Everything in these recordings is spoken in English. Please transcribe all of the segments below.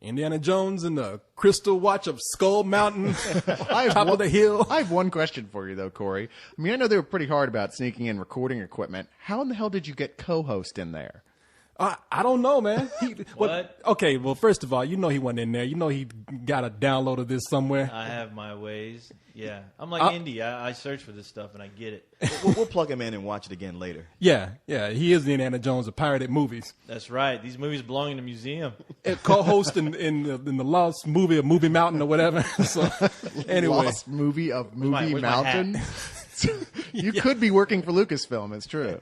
Indiana Jones and the Crystal Watch of Skull Mountain, top of the hill. I have one question for you, though, Corey. I mean, I know they were pretty hard about sneaking in recording equipment. How in the hell did you get co-host in there? I don't know, man. What? Okay, well, first of all, you know he wasn't in there. You know he got a download of this somewhere. I have my ways. Yeah. I'm like Indy. I search for this stuff and I get it. We'll plug him in and watch it again later. Yeah. He is the Indiana Jones of pirated movies. That's right. These movies belong in the museum. Co-host in the Lost movie of Movie Mountain or whatever. So anyway, Lost movie of Movie where's my Mountain. You could be working for Lucasfilm. It's true.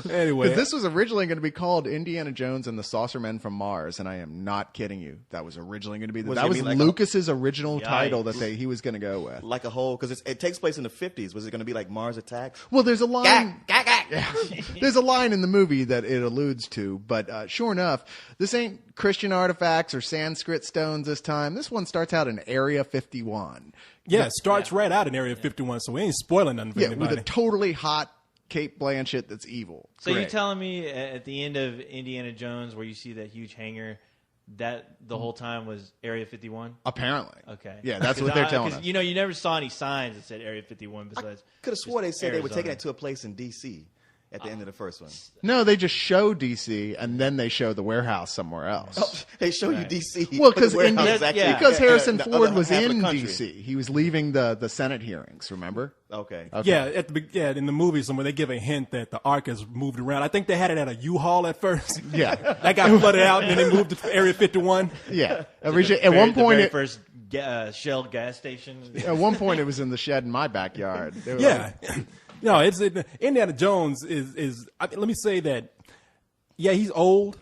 Anyway, This was originally going to be called Indiana Jones and the Saucermen from Mars, and I am not kidding you. That was originally going to be that was like Lucas's original Yikes. title that he was going to go with. Like a whole, because it takes place in the 50s. Was it going to be like Mars Attacks? Well, there's a line. Yeah. There's a line in the movie that it alludes to, but sure enough, this ain't Christian artifacts or Sanskrit stones this time. This one starts out in Area 51. yeah, it starts right out in Area 51, so we ain't spoiling nothing for Yeah, anybody. with a totally hot Kate Blanchett that's evil. So Great. you're telling me at the end of Indiana Jones where you see that huge hangar, that the whole time was Area 51? Apparently. Okay. Yeah, that's what they're telling us. You know, you never saw any signs that said Area 51 besides. Could have swore they said they were Arizona. taking it to a place in D.C. at the end of the first one. No, they just show DC and then they show the warehouse somewhere else. Oh, they show you D.C. Well, but the because warehouse is actually Harrison the other Ford was half of the in country. DC. He was leaving the Senate hearings. Remember? Okay. Yeah, in the movie somewhere they give a hint that the Ark has moved around. I think they had it at a U-Haul at first. Yeah. That got flooded out, and then they moved to Area 51. Yeah. At The one point, very first Shell gas station. at one point, it was in the shed in my backyard. They were Yeah. like, No, Indiana Jones is I mean, let me say that, yeah, he's old,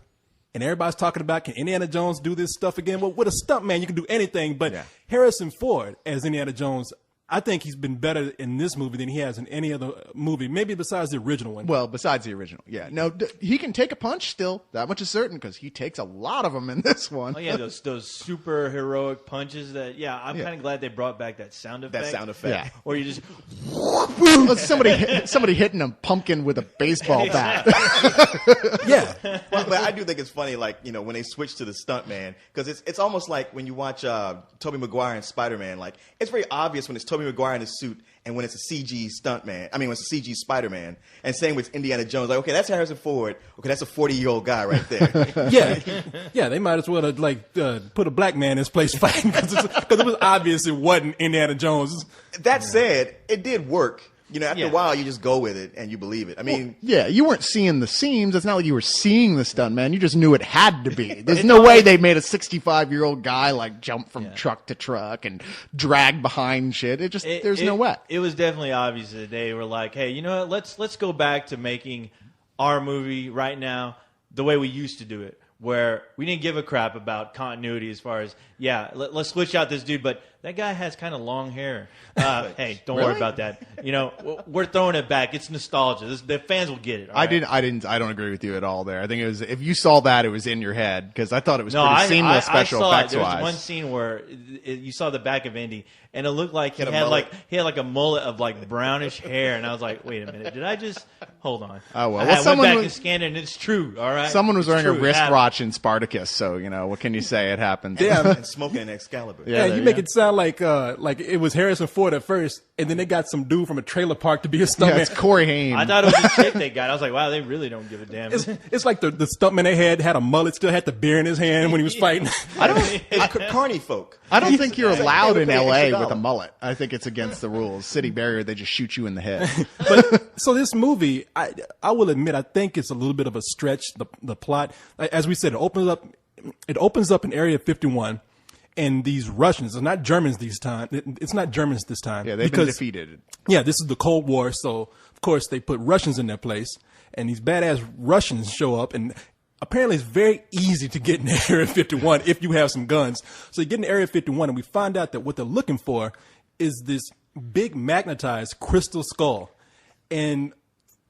and everybody's talking about, can Indiana Jones do this stuff again? Well, with a stuntman, you can do anything, but Yeah. Harrison Ford as Indiana Jones, I think he's been better in this movie than he has in any other movie, maybe besides the original one. well, besides the original. Yeah. No, he can take a punch still. That much is certain because he takes a lot of them in this one. Oh yeah, those super heroic punches. I'm kind of glad they brought back that sound effect. That sound effect. Yeah. Or you just somebody hitting a pumpkin with a baseball bat. Yeah. Well, but I do think it's funny, like, you know, when they switch to the stuntman, because it's almost like when you watch Tobey Maguire and Spider-Man. Like, it's very obvious when it's Tobey Maguire in a suit and when it's a CG stuntman. I mean, when it's a CG Spider-Man. And same with Indiana Jones. Like, okay, that's Harrison Ford. Okay, that's a 40-year-old guy right there. Yeah, they might as well have put a black man in his place fighting because it was obvious it wasn't Indiana Jones. That said, it did work. You know, after a while, you just go with it and you believe it. I mean, Yeah, you weren't seeing the seams. It's not like you were seeing the stuntman. You just knew it had to be. There's no way they made a 65-year-old guy like jump from truck to truck and drag behind shit. There's no way. It was definitely obvious that they were like, hey, you know what? Let's go back to making our movie right now the way we used to do it, where we didn't give a crap about continuity as far as, let's switch out this dude, but that guy has kind of long hair. Hey, don't worry about that. You know, we're throwing it back. It's nostalgia. The fans will get it. All right? I don't agree with you at all there. I think it was, if you saw that, it was in your head because I thought it was pretty seamless special effects There was wise. one scene where you saw the back of Indy, and it looked like he had like a mullet of like brownish hair, and I was like, wait a minute, did I just hold on? Oh, well. I Well, went back and scanned it, and it's true. All right, Someone was It's wearing a true. It happened. wristwatch in Spartacus, so, you know, what can you say? It happens. and smoking an Excalibur. Yeah, there you you make go. it sound like it was Harrison Ford at first, and then they got some dude from a trailer park to be a Yeah, stuntman. it's Corey Haim. I thought it was a chick they got. I was like, wow, they really don't give a damn. It's like the stuntman they had a mullet, still had the beer in his hand when he was fighting. It's carny folk. I don't think you're allowed They in pay an L.A. extra with a dollar. mullet. I think it's against the rules. City barrier, they just shoot you in the head. So this movie, I will admit, I think it's a little bit of a stretch. The plot, as we said, it opens up in Area 51, and these Russians are not Germans this time. It's not Germans this time. Yeah, they've been defeated. Yeah, this is the Cold War, so of course they put Russians in their place, and these badass Russians show up, and apparently it's very easy to get in Area 51 if you have some guns. So you get in Area 51, and we find out that what they're looking for is this big magnetized crystal skull. And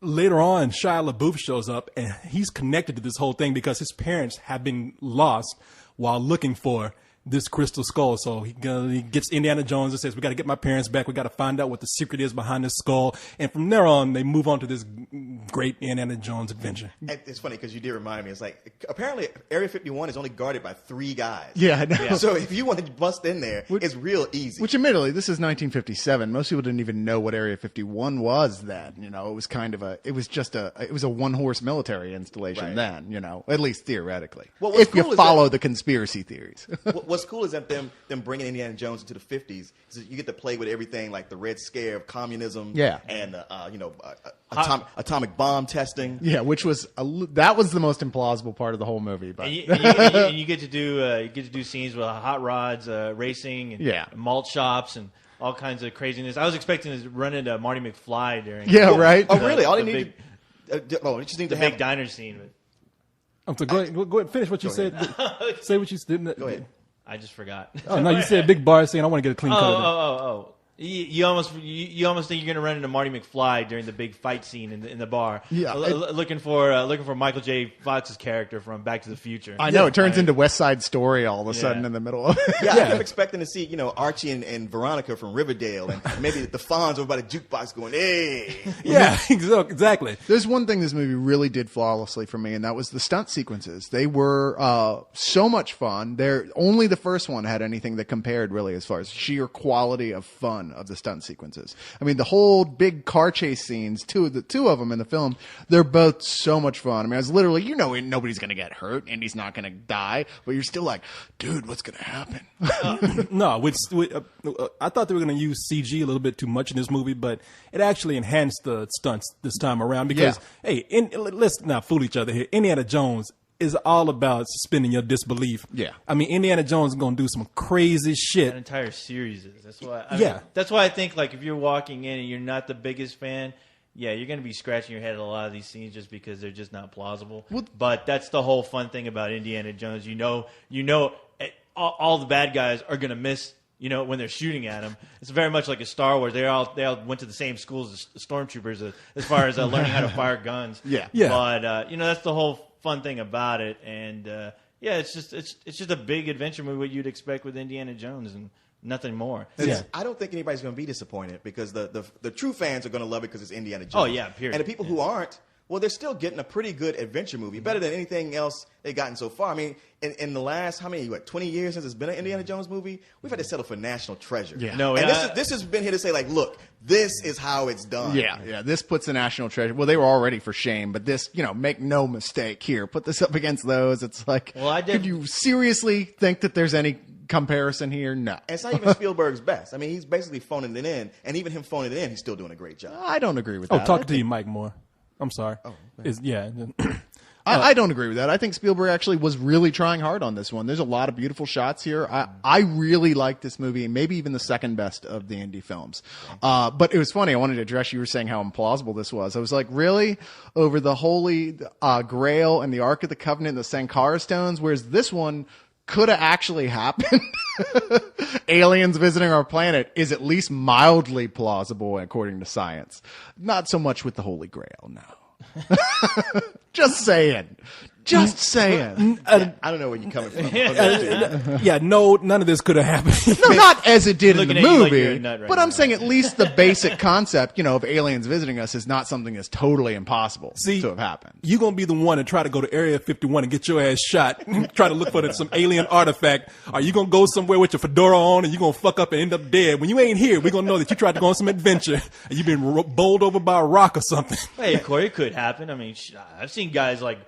later on, Shia LaBeouf shows up, and he's connected to this whole thing because his parents have been lost while looking for this crystal skull. So he gets Indiana Jones and says, we got to get my parents back. We got to find out what the secret is behind this skull. And from there on, they move on to this great Indiana Jones adventure. It's funny because you did remind me. It's like, apparently Area 51 is only guarded by 3 guys. Yeah, I know. So if you want to bust in there, it's real easy. Which, admittedly, this is 1957. Most people didn't even know what Area 51 was then. You know, it was kind of it was a one-horse military installation then, you know, at least theoretically. Well, if you follow the conspiracy theories. What's cool is that them bringing Indiana Jones into the 50s, is that you get to play with everything like the Red Scare of communism and, atomic bomb testing. Yeah, which was that was the most implausible part of the whole movie. But and you get to do scenes with hot rods, racing, and malt shops, and all kinds of craziness. I was expecting to run into Marty McFly during. Yeah, right. Oh, really? All they need just need the to big have diner scene. So go ahead, finish what you said. Say what you did. Go ahead. I just forgot. Oh no, you said big bar saying I want to get a clean cut. Oh. You almost think you're going to run into Marty McFly during the big fight scene in the bar. Yeah, looking for Michael J. Fox's character from Back to the Future. I know it turns into West Side Story all of a sudden in the middle of it. Yeah, I kept expecting to see Archie and Veronica from Riverdale, and maybe the Fonz over by the jukebox going, "Hey." Yeah, exactly. There's one thing this movie really did flawlessly for me, and that was the stunt sequences. They were so much fun. Only the first one had anything that compared really as far as sheer quality of fun of the stunt sequences. I mean, the whole big car chase scenes, two of them in the film, they're both so much fun. I mean, I was literally, nobody's going to get hurt and he's not going to die, but you're still like, dude, what's going to happen? No, I thought they were going to use CG a little bit too much in this movie, but it actually enhanced the stunts this time around because, let's not fool each other here. Indiana Jones is all about suspending your disbelief. Yeah. I mean, Indiana Jones is going to do some crazy shit. That entire series is. That's why. That's why I think, like, if you're walking in and you're not the biggest fan, you're going to be scratching your head at a lot of these scenes just because they're just not plausible. But that's the whole fun thing about Indiana Jones. All the bad guys are going to miss. When they're shooting at him, it's very much like a Star Wars. They all went to the same schools as stormtroopers as far as learning how to fire guns. Yeah. But that's the whole fun thing about it, and it's just a big adventure movie, what you'd expect with Indiana Jones, and nothing more. I don't think anybody's going to be disappointed because the true fans are going to love it because it's Indiana Jones. Oh yeah, period. And the people who aren't, well, they're still getting a pretty good adventure movie, better than anything else they've gotten so far. I mean, in the last 20 years since it's been an Indiana Jones movie, we've had to settle for National Treasure. Yeah. This has been here to say, like, look, this is how it's done. Yeah. This puts the National Treasure. Well, they were already for shame, but this, make no mistake here. Put this up against those. It's like, could you seriously think that there's any comparison here? No. And it's not even Spielberg's best. I mean, he's basically phoning it in, and even him phoning it in, he's still doing a great job. I don't agree with that. Talking to you, Mike Moore. I'm sorry. Oh, I don't agree with that. I think Spielberg actually was really trying hard on this one. There's a lot of beautiful shots here. I really like this movie, maybe even the second best of the indie films. But it was funny. I wanted to address, you were saying how implausible this was. I was like, really? Over the Holy Grail and the Ark of the Covenant and the Sankara stones, whereas this one could have actually happened. Aliens visiting our planet is at least mildly plausible according to science. Not so much with the Holy Grail, no. Just saying. I don't know where you're coming from. None of this could have happened. No, not as it did in the movie. Like but I'm saying at least the basic concept, of aliens visiting us is not something that's totally impossible to have happened. You're going to be the one to try to go to Area 51 and get your ass shot, try to look for some alien artifact. Are you going to go somewhere with your fedora on and you're going to fuck up and end up dead? When you ain't here, we're going to know that you tried to go on some adventure and you've been bowled over by a rock or something. Hey, Korey, it could happen. I mean, I've seen guys like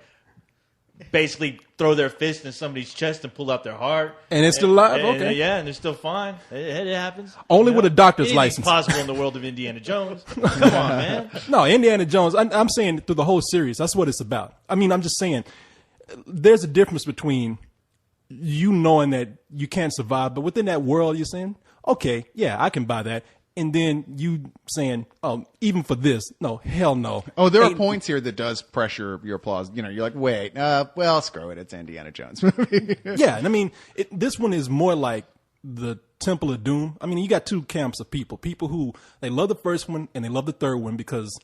basically throw their fist in somebody's chest and pull out their heart. And it's still alive? Okay. And they're still fine. It happens. Only with a doctor's license. It's possible in the world of Indiana Jones. Come on, man. No, Indiana Jones, I'm saying through the whole series, that's what it's about. I mean, I'm just saying, there's a difference between you knowing that you can't survive, but within that world you're saying, okay, yeah, I can buy that. And then you saying, oh, even for this, no, hell no. Oh, there are points here that does pressure your applause. You're like, wait, well, screw it. It's Indiana Jones movie. Yeah, and I mean, this one is more like the Temple of Doom. I mean, you got two camps of people. People who, they love the first one and they love the third one because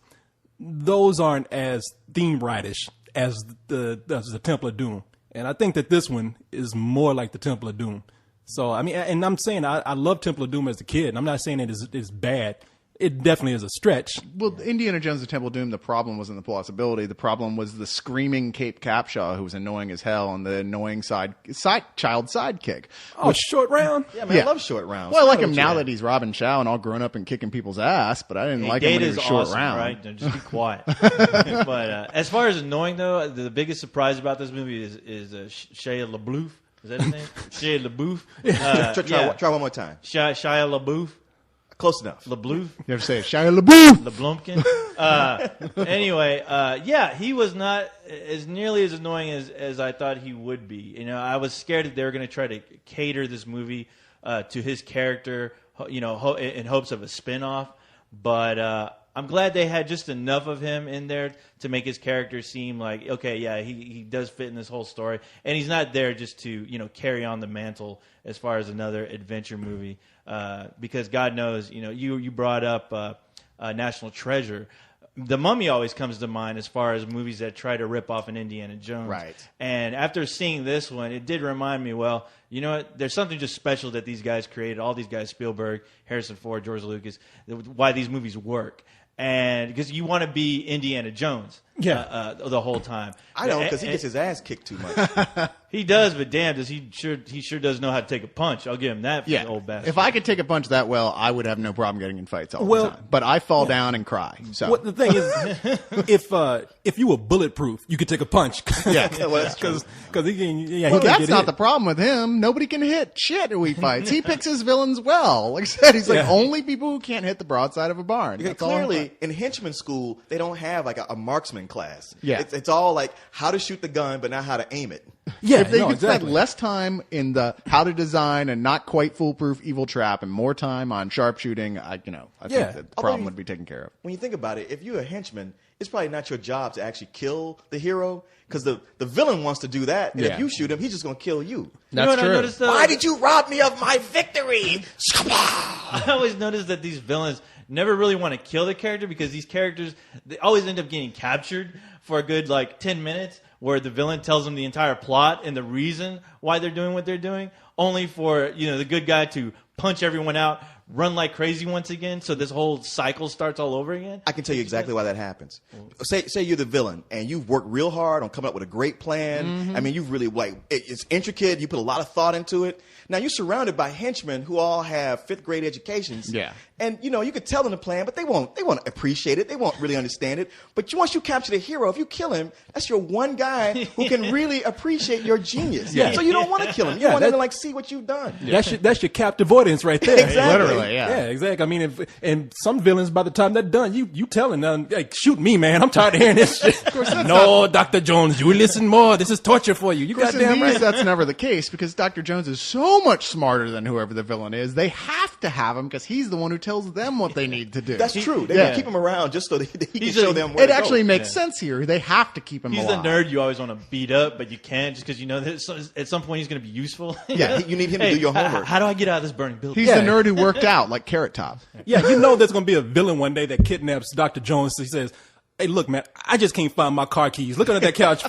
those aren't as theme-rightish as the Temple of Doom. And I think that this one is more like the Temple of Doom. So, I mean, and I'm saying I love Temple of Doom as a kid. And I'm not saying it's bad. It definitely is a stretch. Well, Indiana Jones and the Temple of Doom, the problem wasn't the plausibility. The problem was the screaming Cape Capshaw, who was annoying as hell, and the annoying child sidekick. Oh, Short Round? Yeah, man, I love Short Rounds. Well, I like him now that he's Robin Chow and all grown up and kicking people's ass, but I didn't like him when he was Short awesome, Round. right? No, just be quiet. But as far as annoying, though, the biggest surprise about this movie is Shia LaBeouf. Is that his name? Shia LaBeouf. Try one more time. Shia LaBeouf. Close enough. LaBeouf. You have to say it, Shia LaBeouf. LeBlumpkin. Anyway, he was not as nearly as annoying as I thought he would be. You know, I was scared that they were going to try to cater this movie to his character, you know, in hopes of a spinoff. But I'm glad they had just enough of him in there to make his character seem like, okay, yeah, he does fit in this whole story, and he's not there just to, you know, carry on the mantle as far as another adventure movie. Because God knows, you know, you brought up National Treasure. The Mummy always comes to mind as far as movies that try to rip off an Indiana Jones. Right. And after seeing this one, it did remind me, well, you know what? There's something just special that these guys created, all these guys, Spielberg, Harrison Ford, George Lucas, why these movies work. And because you want to be Indiana Jones the whole time. I know, because he gets his ass kicked too much. He does, but damn, he sure does know how to take a punch. I'll give him that for the old bastard. If I could take a punch that well, I would have no problem getting in fights all the time. But I fall down and cry. So Well, the thing is, if you were bulletproof, you could take a punch. Yeah. Because he can. Yeah, Well, he can that's get not hit. the problem with him. Nobody can hit shit who he fights. He picks his villains well. Like I said, he's like only people who can't hit the broadside of a barn. Because That's all I'm clearly, in henchman school, they don't have like a marksman class. Yeah. It's all like how to shoot the gun, but not how to aim it. Yeah, if they no, could spend exactly. less time in the how to design and not quite foolproof evil trap and more time on sharpshooting, I think the problem would be taken care of. When you think about it, if you're a henchman, it's probably not your job to actually kill the hero because the villain wants to do that. And if you shoot him, he's just going to kill you. That's true. I noticed, Why did you rob me of my victory? I always notice that these villains never really want to kill the character because these characters, they always end up getting captured for a good 10 minutes where the villain tells them the entire plot and the reason why they're doing what they're doing, only for the good guy to punch everyone out, run like crazy once again, so this whole cycle starts all over again. I can tell you exactly why that happens. Say you're the villain and you've worked real hard on coming up with a great plan. Mm-hmm. I mean, you've really it's intricate. You put a lot of thought into it. Now you're surrounded by henchmen who all have 5th grade educations. Yeah. And you could tell them the plan, but they won't appreciate it. They won't really understand it. But once you capture the hero, if you kill him, that's your one guy who can really appreciate your genius. Yeah. So you don't want to kill him. You want him to see what you've done. That's your captive audience right there. Exactly. Literally, yeah. Yeah, exactly. I mean, and some villains, by the time they're done, you telling them, like, shoot me, man. I'm tired of hearing this shit. No, Dr. Jones, you listen more. This is torture for you. You Of course, in goddamn these, right. that's never the case because Dr. Jones is so much smarter than whoever the villain is. They have to have him because he's the one who tells them what they need to do. That's true. They keep him around just so that he can show them where It to go. actually makes sense here. They have to keep him He's alive. the nerd you always want to beat up, but you can't just because that at some point he's going to be useful. Yeah, you need him to do your homework. How do I get out of this burning building? He's the nerd who worked out like Carrot Top. Yeah, there's going to be a villain one day that kidnaps Dr. Jones. He says, hey, look, man, I just can't find my car keys. Look under that couch.